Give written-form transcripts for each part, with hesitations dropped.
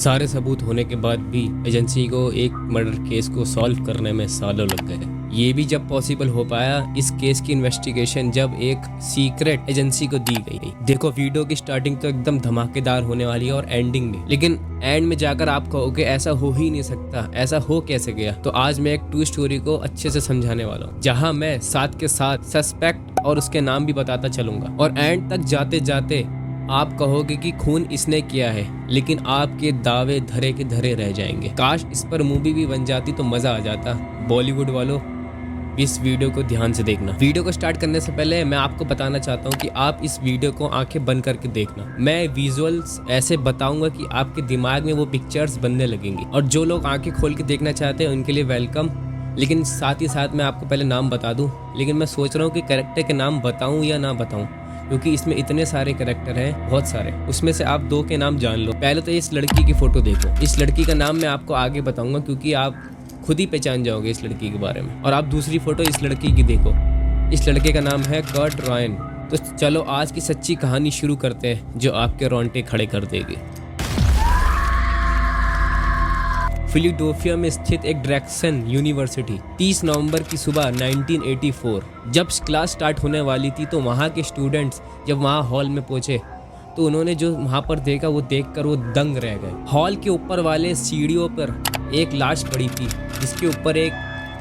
सारे सबूत होने के बाद भी एजेंसी को एक मर्डर केस को सॉल्व करने में सालों लग गए। ये भी जब पॉसिबल हो पाया इस केस की इन्वेस्टिगेशन जब एक सीक्रेट एजेंसी को दी गई। देखो वीडियो की स्टार्टिंग तो एकदम धमाकेदार होने वाली है और एंडिंग में, लेकिन एंड में जाकर आप कहोगे ऐसा हो ही नहीं सकता, ऐसा हो कैसे गया। तो आज मैं एक ट्रू स्टोरी को अच्छे से समझाने वाला हूँ, जहाँ मैं साथ के साथ सस्पेक्ट और उसके नाम भी बताता चलूंगा और एंड तक जाते जाते आप कहोगे कि खून इसने किया है, लेकिन आपके दावे धरे के धरे रह जाएंगे। काश इस पर मूवी भी बन जाती तो मजा आ जाता। बॉलीवुड वालों इस वीडियो को ध्यान से देखना। वीडियो को स्टार्ट करने से पहले मैं आपको बताना चाहता हूँ कि आप इस वीडियो को आंखें बंद करके देखना। मैं विजुअल्स ऐसे बताऊंगा कि आपके दिमाग में वो पिक्चर्स बनने लगेंगी, और जो लोग आंखें खोल के देखना चाहते हैं उनके लिए वेलकम। लेकिन साथ ही साथ मैं आपको पहले नाम बता दूं, लेकिन मैं सोच रहा हूँ कि कैरेक्टर के नाम बताऊं या ना बताऊं, क्योंकि इसमें इतने सारे कैरेक्टर हैं, बहुत सारे। उसमें से आप 2 के नाम जान लो। पहले तो इस लड़की की फोटो देखो। इस लड़की का नाम मैं आपको आगे बताऊंगा, क्योंकि आप खुद ही पहचान जाओगे इस लड़की के बारे में। और आप दूसरी फोटो इस लड़की की देखो। इस लड़के का नाम है कर्ट रायन। तो चलो आज की सच्ची कहानी शुरू करते हैं, जो आपके रोंगटे खड़े कर देगी। फिलाडेल्फिया में स्थित एक ड्रेक्सन यूनिवर्सिटी 30 नवंबर की सुबह 1984 जब क्लास स्टार्ट होने वाली थी, तो वहाँ के स्टूडेंट्स जब वहाँ हॉल में पहुंचे तो उन्होंने जो वहाँ पर देखा वो देखकर वो दंग रह गए। हॉल के ऊपर वाले सीढ़ियों पर एक लाश पड़ी थी, जिसके ऊपर एक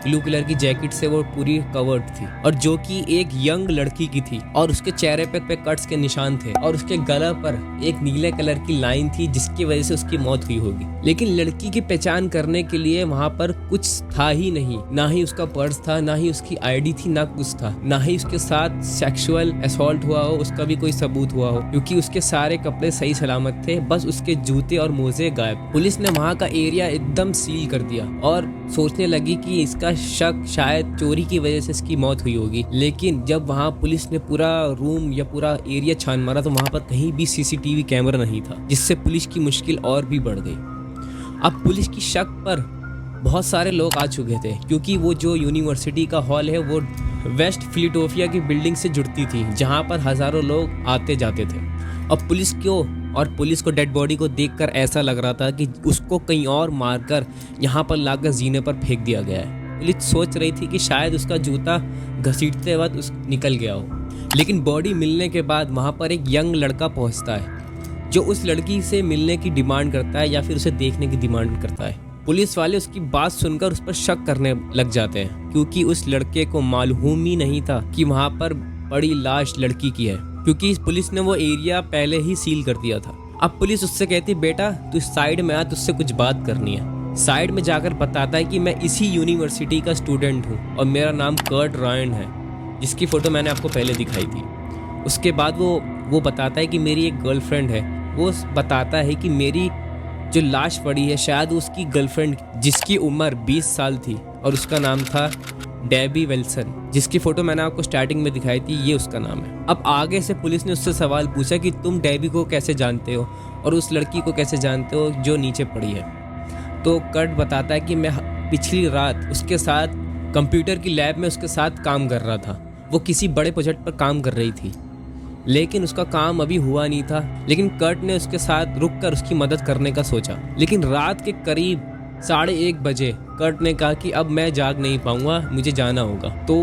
ब्लू कलर की जैकेट से वो पूरी कवर्ड थी, और जो कि एक यंग लड़की की थी, और उसके चेहरे पे कट्स के निशान थे, और उसके गला पर एक नीले कलर की लाइन थी, जिसकी वजह से उसकी मौत हुई होगी। लेकिन लड़की की पहचान करने के लिए वहाँ पर कुछ था ही नहीं। ना ही उसका पर्स था, ना ही उसकी आईडी थी, ना कुछ था। ना ही उसके साथ सेक्सुअल असॉल्ट हुआ हो, उसका भी कोई सबूत हुआ हो, क्योंकि उसके सारे कपड़े सही सलामत थे, बस उसके जूते और मोजे गायब। पुलिस ने वहाँ का एरिया एकदम सील कर दिया और सोचने लगी कि इसका शक शायद चोरी की वजह से इसकी मौत हुई होगी। लेकिन जब वहाँ पुलिस ने पूरा रूम या पूरा एरिया छान मारा तो वहाँ पर कहीं भी सीसीटीवी कैमरा नहीं था, जिससे पुलिस की मुश्किल और भी बढ़ गई। अब पुलिस की शक पर बहुत सारे लोग आ चुके थे, क्योंकि वो जो यूनिवर्सिटी का हॉल है वो वेस्ट फिलाडेल्फिया की बिल्डिंग से जुड़ती थी, जहाँ पर हजारों लोग आते जाते थे। अब पुलिस को डेड बॉडी को देखकर ऐसा लग रहा था कि उसको कहीं और मारकर यहाँ पर लाकर जीने पर फेंक दिया गया है। पुलिस सोच रही थी कि शायद उसका जूता घसीटते वक्त निकल गया हो। लेकिन बॉडी मिलने के बाद वहाँ पर एक यंग लड़का पहुँचता है, जो उस लड़की से मिलने की डिमांड करता है या फिर उसे देखने की डिमांड करता है। पुलिस वाले उसकी बात सुनकर उस पर शक करने लग जाते हैं, क्योंकि उस लड़के को मालूम ही नहीं था कि वहाँ पर पड़ी लाश लड़की की है, क्योंकि पुलिस ने वो एरिया पहले ही सील कर दिया था। अब पुलिस उससे कहती, बेटा तू साइड में आ, तुझसे कुछ बात करनी है। साइड में जाकर बताता है कि मैं इसी यूनिवर्सिटी का स्टूडेंट हूँ और मेरा नाम कर्ट रायन है, जिसकी फ़ोटो मैंने आपको पहले दिखाई थी। उसके बाद वो बताता है कि मेरी एक गर्लफ्रेंड है। वो बताता है कि मेरी जो लाश पड़ी है शायद उसकी गर्लफ्रेंड, जिसकी उम्र 20 साल थी, और उसका नाम था डेबी विल्सन, जिसकी फ़ोटो मैंने आपको स्टार्टिंग में दिखाई थी, ये उसका नाम है। अब आगे से पुलिस ने उससे सवाल पूछा कि तुम डेबी को कैसे जानते हो और उस लड़की को कैसे जानते हो जो नीचे पड़ी है। तो कर्ट बताता है कि मैं पिछली रात उसके साथ कंप्यूटर की लैब में उसके साथ काम कर रहा था। वो किसी बड़े प्रोजेक्ट पर काम कर रही थी, लेकिन उसका काम अभी हुआ नहीं था। लेकिन कर्ट ने उसके साथ रुककर उसकी मदद करने का सोचा। लेकिन रात के करीब 1:30 बजे कर्ट ने कहा कि अब मैं जाग नहीं पाऊंगा, मुझे जाना होगा। तो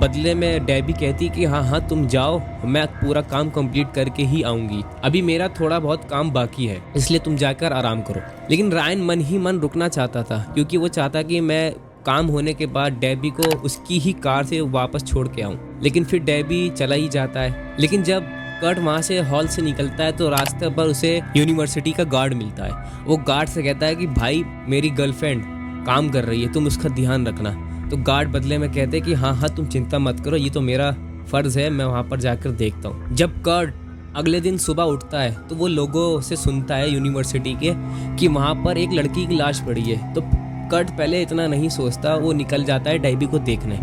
बदले में डेबी कहती कि हाँ तुम जाओ, मैं पूरा काम कंप्लीट करके ही आऊंगी, अभी मेरा थोड़ा बहुत काम बाकी है, इसलिए तुम जाकर आराम करो। लेकिन रायन मन ही मन रुकना चाहता था, क्योंकि वो चाहता कि मैं काम होने के बाद डेबी को उसकी ही कार से वापस छोड़ के आऊं। लेकिन फिर डेबी चला ही जाता है। लेकिन जब कर्ट वहाँ से हॉल से निकलता है तो रास्ते पर उसे यूनिवर्सिटी का गार्ड मिलता है। वो गार्ड से कहता है कि भाई मेरी गर्लफ्रेंड काम कर रही है, तुम उसका ध्यान रखना। तो गार्ड बदले में कहते हैं कि हाँ तुम चिंता मत करो, ये तो मेरा फ़र्ज़ है, मैं वहाँ पर जाकर देखता हूँ। जब कर्ट अगले दिन सुबह उठता है तो वो लोगों से सुनता है यूनिवर्सिटी के कि वहाँ पर एक लड़की की लाश पड़ी है। तो कर्ट पहले इतना नहीं सोचता, वो निकल जाता है डेबी को देखने।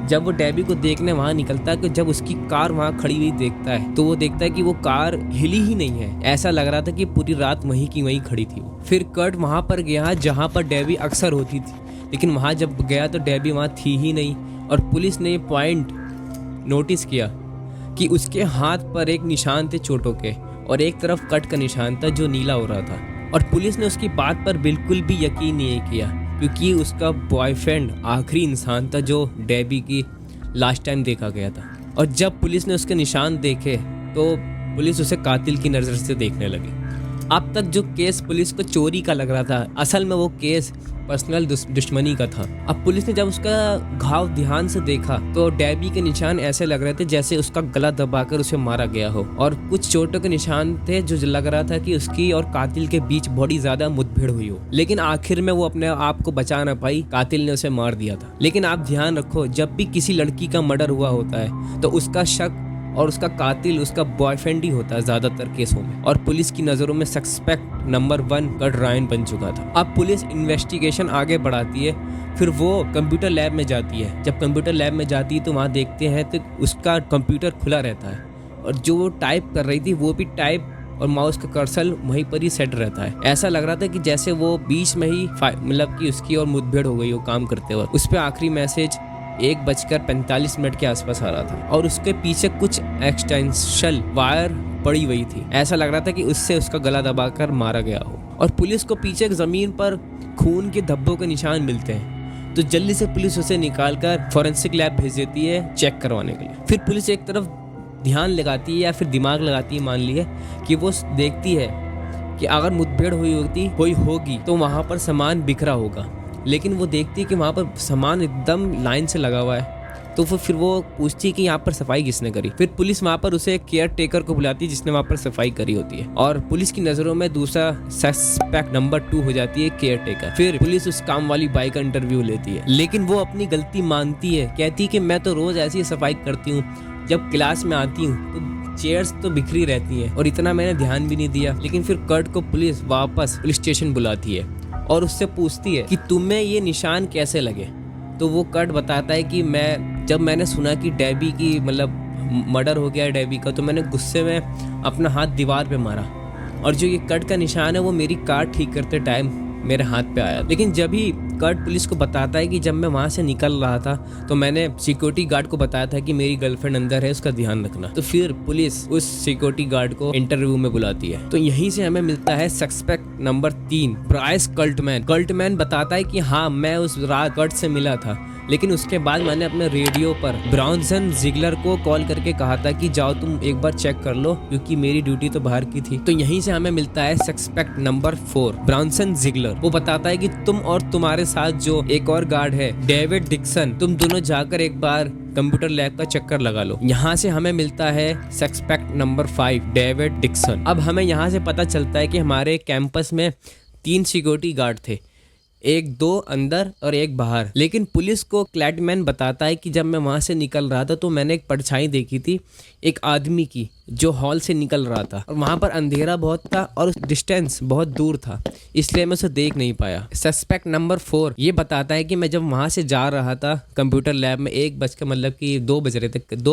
जब वो डेबी को देखने वहाँ निकलता है, कि जब उसकी कार वहाँ खड़ी हुई देखता है तो वो देखता है कि वो कार हिली ही नहीं है। ऐसा लग रहा था कि पूरी रात वहीं की वहीं खड़ी थी। फिर कर्ट वहाँ पर गया जहाँ पर डेबी अक्सर होती थी, लेकिन वहाँ जब गया तो डेबी वहाँ थी ही नहीं। और पुलिस ने ये पॉइंट नोटिस किया कि उसके हाथ पर एक निशान थे चोटों के, और एक तरफ कट का निशान था जो नीला हो रहा था। और पुलिस ने उसकी बात पर बिल्कुल भी यकीन नहीं किया, क्योंकि उसका बॉयफ्रेंड आखिरी इंसान था जो डेबी की लास्ट टाइम देखा गया था। और जब पुलिस ने उसके निशान देखे तो पुलिस उसे कातिल की नज़र से देखने लगी। अब तक जो केस पुलिस को चोरी का लग रहा था, असल में वो केस पर्सनल दुश्मनी का था। अब पुलिस ने जब उसका घाव ध्यान से देखा तो डेबी के निशान ऐसे लग रहे थे जैसे उसका गला दबाकर उसे मारा गया हो, और कुछ चोटों के निशान थे जो लग रहा था कि उसकी और कातिल के बीच बड़ी ज्यादा मुठभेड़ हुई हो। लेकिन आखिर में वो अपने आप को बचा ना पाई, कातिल ने उसे मार दिया था। लेकिन आप ध्यान रखो, जब भी किसी लड़की का मर्डर हुआ होता है तो उसका शक और उसका कातिल उसका बॉयफ्रेंड ही होता है ज्यादातर केसों में। और पुलिस की नजरों में सस्पेक्ट नंबर 1 कर्ट रायन बन चुका था। अब पुलिस इन्वेस्टिगेशन आगे बढ़ाती है, फिर वो कंप्यूटर लैब में जाती है। जब कंप्यूटर लैब में जाती है तो वहाँ देखते हैं तो उसका कंप्यूटर खुला रहता है, और जो वो टाइप कर रही थी वो भी टाइप और माउस का कर्सर वहीं पर ही सेट रहता है। ऐसा लग रहा था कि जैसे वो बीच में ही मतलब कि उसकी और मुठभेड़ हो गई हो काम करते वक्त। उस पर आखिरी मैसेज 1:45 के आसपास आ रहा था, और उसके पीछे कुछ एक्सटेंशन वायर पड़ी हुई थी। ऐसा लग रहा था कि उससे उसका गला दबाकर मारा गया हो। और पुलिस को पीछे जमीन पर खून के धब्बों के निशान मिलते हैं, तो जल्दी से पुलिस उसे निकालकर फॉरेंसिक लैब भेज देती है चेक करवाने के लिए। फिर पुलिस एक तरफ ध्यान लगाती है या फिर दिमाग लगाती है, मान ली कि वो देखती है कि अगर मुठभेड़ हुई होगी तो वहाँ पर सामान बिखरा होगा। लेकिन वो देखती है कि वहाँ पर सामान एकदम लाइन से लगा हुआ है, तो फिर वो पूछती है कि यहाँ पर सफाई किसने करी। फिर पुलिस वहाँ पर उसे केयर टेकर को बुलाती है जिसने वहाँ पर सफाई करी होती है, और पुलिस की नज़रों में दूसरा सस्पेक्ट नंबर 2 हो जाती है केयर टेकर। फिर पुलिस उस काम वाली बाई का इंटरव्यू लेती है, लेकिन वो अपनी गलती मानती है। कहती है कि मैं तो रोज ऐसी सफाई करती हूँ, जब क्लास में आती हूँ तो चेयर्स तो बिखरी रहती हैं और इतना मैंने ध्यान भी नहीं दिया। लेकिन फिर कर्ट को पुलिस वापस पुलिस स्टेशन बुलाती है और उससे पूछती है कि तुम्हें ये निशान कैसे लगे। तो वो कर्ट बताता है कि जब मैंने सुना कि डेबी की मतलब मर्डर हो गया है डेबी का, तो मैंने गुस्से में अपना हाथ दीवार पे मारा, और जो ये कट का निशान है वो मेरी कार ठीक करते टाइम मेरे हाथ पे आया। लेकिन जब ही कर्ट पुलिस को बताता है कि जब मैं वहाँ से निकल रहा था तो मैंने सिक्योरिटी गार्ड को बताया था कि मेरी गर्लफ्रेंड अंदर है, उसका ध्यान रखना। तो फिर पुलिस उस सिक्योरिटी गार्ड को इंटरव्यू में बुलाती है। तो यहीं से हमें मिलता है सस्पेक्ट नंबर 3 ब्राइस कर्टमैन। कर्टमैन बताता है कि हाँ, मैं उस रात कर्ट से मिला था, लेकिन उसके बाद मैंने अपने रेडियो पर ब्राउनसन जिगलर को कॉल करके कहा था कि जाओ तुम एक बार चेक कर लो, क्योंकि मेरी ड्यूटी तो बाहर की थी। तो यहीं से हमें मिलता है सस्पेक्ट नंबर 4 ब्राउनसन जिगलर। वो बताता है कि तुम और तुम्हारे साथ जो एक और गार्ड है डेविड डिक्सन, तुम दोनों जाकर एक बार कंप्यूटर लैब का चक्कर लगा लो। यहाँ से हमें मिलता है सस्पेक्ट नंबर 5 डेविड डिक्सन। अब हमें यहाँ से पता चलता है कि हमारे कैंपस में 3 सिक्योरिटी गार्ड थे, 2 अंदर और 1 बाहर। लेकिन पुलिस को क्लैडमैन बताता है कि जब मैं वहाँ से निकल रहा था तो मैंने एक परछाई देखी थी एक आदमी की जो हॉल से निकल रहा था, और वहाँ पर अंधेरा बहुत था और डिस्टेंस बहुत दूर था, इसलिए मैं उसे देख नहीं पाया। सस्पेक्ट नंबर 4 ये बताता है कि मैं जब वहाँ से जा रहा था कंप्यूटर लैब में 2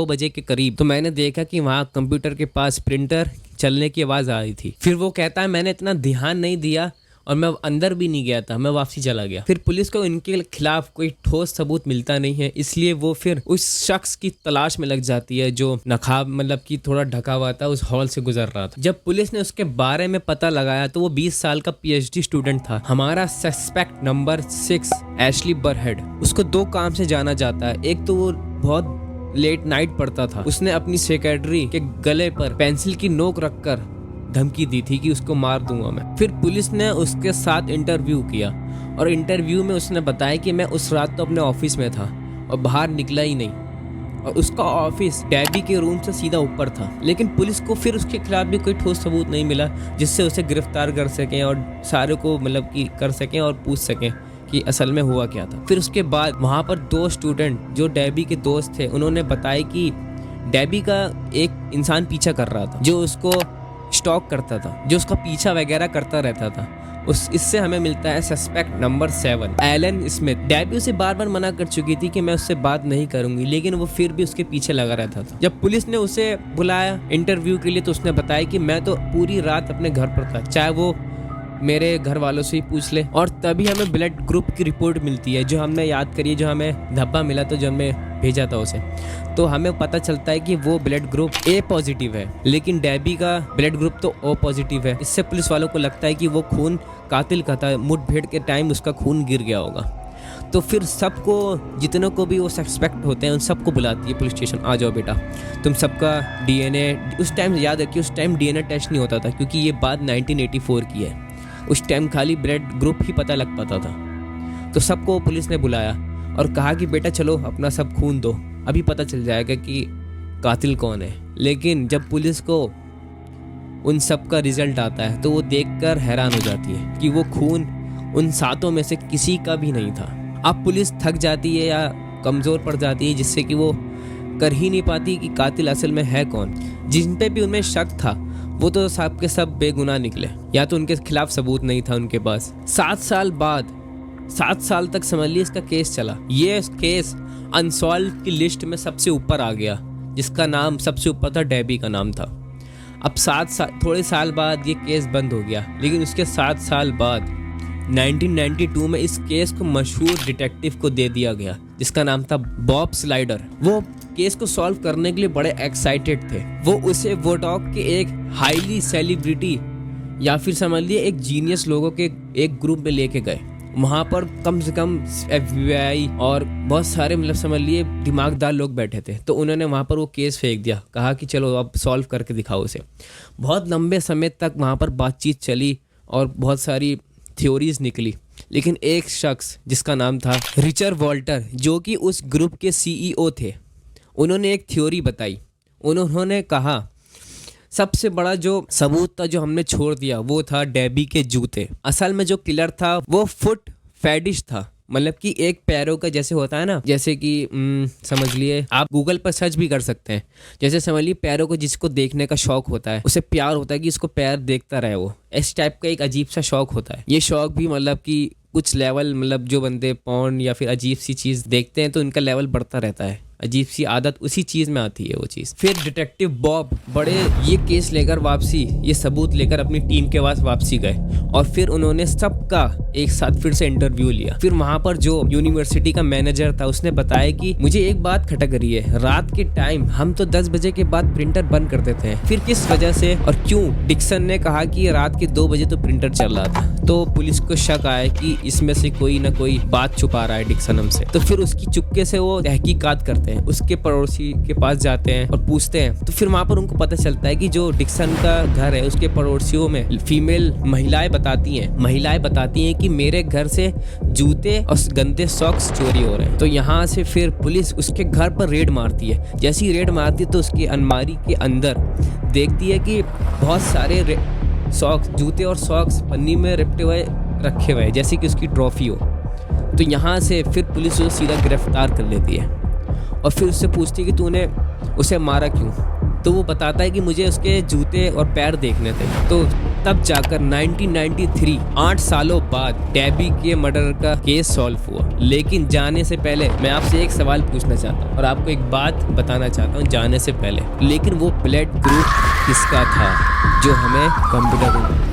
बजे के करीब, तो मैंने देखा कि वहाँ कंप्यूटर के पास प्रिंटर चलने की आवाज़ आ रही थी। फिर वो कहता है मैंने इतना ध्यान नहीं दिया और मैं अंदर भी नहीं गया था, मैं वापसी चला गया। फिर पुलिस को इनके खिलाफ कोई ठोस सबूत मिलता नहीं है, इसलिए वो फिर उस शख्स की तलाश में लग जाती है जो नकाब मतलब कि थोड़ा ढका हुआ था, उस हॉल से गुजर रहा था। जब पुलिस ने उसके बारे में पता लगाया तो वो 20 साल का PhD स्टूडेंट था। हमारा सस्पेक्ट नंबर 6 एशली बरहेड। उसको 2 काम से जाना जाता है। एक तो वो बहुत लेट नाइट पढ़ता था, उसने अपनी सेक्रेटरी के गले पर पेंसिल की नोक रखकर धमकी दी थी कि उसको मार दूंगा मैं। फिर पुलिस ने उसके साथ इंटरव्यू किया और इंटरव्यू में उसने बताया कि मैं उस रात तो अपने ऑफिस में था और बाहर निकला ही नहीं, और उसका ऑफिस डेबी के रूम से सीधा ऊपर था। लेकिन पुलिस को फिर उसके खिलाफ भी कोई ठोस सबूत नहीं मिला जिससे उसे गिरफ्तार कर सकें और सारे को मतलब कि कर सकें और पूछ सकें कि असल में हुआ क्या था। फिर उसके बाद वहाँ पर 2 स्टूडेंट जो डेबी के दोस्त थे, उन्होंने बताया कि डेबी का एक इंसान पीछा कर रहा था, जो उसको स्टॉक करता था, जो उसका पीछा वगैरह करता रहता था। इससे हमें मिलता है suspect number 7 Alan Smith. Debbie उसे बार बार मना कर चुकी थी कि मैं उससे बात नहीं करूंगी, लेकिन वो फिर भी उसके पीछे लगा रहता था। जब पुलिस ने उसे बुलाया इंटरव्यू के लिए तो उसने बताया कि मैं तो पूरी रात अपने घर पर था, चाहे वो मेरे घर वालों से ही पूछ ले। और तभी हमें ब्लड ग्रुप की रिपोर्ट मिलती है, जो हमने याद करी, जो हमें धब्बा मिला तो जो हमें भेजा था उसे, तो हमें पता चलता है कि वो ब्लड ग्रुप ए पॉजिटिव है, लेकिन डेबी का ब्लड ग्रुप तो ओ पॉजिटिव है। इससे पुलिस वालों को लगता है कि वो खून कातिल का था, मुठभेड़ के टाइम उसका खून गिर गया होगा। तो फिर सबको, जितनों को भी वो सस्पेक्ट होते हैं, उन सबको बुलाती है पुलिस स्टेशन, आ जाओ बेटा, तुम सबका डीएनए, उस टाइम याद रखिए उस टाइम डीएनए टेस्ट नहीं होता था, क्योंकि ये बात 1984 की है। उस टाइम खाली ब्लड ग्रुप ही पता लग पाता था। तो सबको पुलिस ने बुलाया और कहा कि बेटा चलो अपना सब खून दो, अभी पता चल जाएगा कि कातिल कौन है। लेकिन जब पुलिस को उन सब का रिजल्ट आता है तो वो देखकर हैरान हो जाती है कि वो खून उन 7 में से किसी का भी नहीं था। अब पुलिस थक जाती है या कमज़ोर पड़ जाती है, जिससे कि वो कर ही नहीं पाती कि कातिल असल में है कौन। जिन पे भी उनमें शक था वो तो सब के सब बेगुनाह निकले, या तो उनके खिलाफ सबूत नहीं था उनके पास। 7 साल बाद, 7 साल तक समझ लीजिए इसका केस चला। ये केस अनसॉल्व की लिस्ट में सबसे ऊपर आ गया, जिसका नाम सबसे ऊपर था डेबी का नाम था। अब 7 साल, थोड़े साल बाद ये केस बंद हो गया, लेकिन उसके 7 साल बाद 1992 में इस केस को मशहूर डिटेक्टिव को दे दिया गया, जिसका नाम था बॉब स्लाइडर। वो केस को सॉल्व करने के लिए बड़े एक्साइटेड थे। वो उसे वोडॉक के एक हाईली सेलिब्रिटी या फिर समझ लिए एक जीनियस लोगों के एक ग्रुप में लेके गए। वहाँ पर कम से कम FBI और बहुत सारे मतलब समझ लिए दिमागदार लोग बैठे थे। तो उन्होंने वहाँ पर वो केस फेंक दिया, कहा कि चलो अब सॉल्व करके दिखाओ उसे। बहुत लंबे समय तक वहाँ पर बातचीत चली और बहुत सारी थ्योरीज निकली, लेकिन एक शख्स जिसका नाम था रिचर्ड वॉल्टर, जो कि उस ग्रुप के CEO थे, उन्होंने एक थ्योरी बताई। उन्होंने कहा सबसे बड़ा जो सबूत था जो हमने छोड़ दिया वो था डेबी के जूते। असल में जो किलर था वो फुट फेटिश था, मतलब कि एक पैरों का जैसे होता है ना, जैसे कि समझ लिए आप गूगल पर सर्च भी कर सकते हैं। जैसे समझ लिए पैरों को जिसको देखने का शौक होता है, उसे प्यार होता है कि इसको पैर देखता रहे, वो इस टाइप का एक अजीब सा शौक होता है। ये शौक भी मतलब कि कुछ लेवल, मतलब जो बंदे पॉर्न या फिर अजीब सी चीज़ देखते हैं तो इनका लेवल बढ़ता रहता है, अजीब सी आदत उसी चीज़ में आती है वो चीज़। फिर डिटेक्टिव बॉब बड़े ये केस लेकर वापसी, ये सबूत लेकर अपनी टीम के पास वापसी गए और फिर उन्होंने सबका एक साथ फिर से इंटरव्यू लिया। फिर वहाँ पर जो यूनिवर्सिटी का मैनेजर था उसने बताया कि मुझे एक बात खटक रही है, रात के टाइम हम तो 10 बजे के बाद प्रिंटर बंद कर देते हैं, फिर किस वजह से और क्यों? डिक्सन ने कहा कि रात के 2 बजे तो प्रिंटर चल रहा था। तो पुलिस को शक आया कि इसमें से कोई ना कोई बात छुपा रहा है डिक्सन हमसे। तो फिर उसकी चुपके से वो तहकीकात करते हैं, उसके पड़ोसी के पास जाते हैं और पूछते हैं। तो फिर वहाँ पर उनको पता चलता है कि जो डिक्सन का घर है उसके पड़ोसियों में फीमेल महिलाएं बताती हैं कि मेरे घर से जूते और गंदे सॉक्स चोरी हो रहे हैं। तो यहाँ से फिर पुलिस उसके घर पर रेड मारती है। जैसी ही रेड मारती है तो उसकी अलमारी के अंदर देखती है कि बहुत सारे सॉक्स, जूते और सॉक्स पन्नी में लिपटे हुए रखे हुए हैं, जैसे कि उसकी ट्रॉफी हो। तो यहाँ से फिर पुलिस उसे सीधा गिरफ्तार कर लेती है और फिर उससे पूछती है कि तूने उसे मारा क्यों? तो वो बताता है कि मुझे उसके जूते और पैर देखने थे। तो तब जाकर 1993, 8 सालों बाद डेबी के मर्डर का केस सॉल्व हुआ। लेकिन जाने से पहले मैं आपसे एक सवाल पूछना चाहता हूँ और आपको एक बात बताना चाहता हूँ जाने से पहले, लेकिन वो ब्लड ग्रुप किसका था जो हमें कंप्यूटर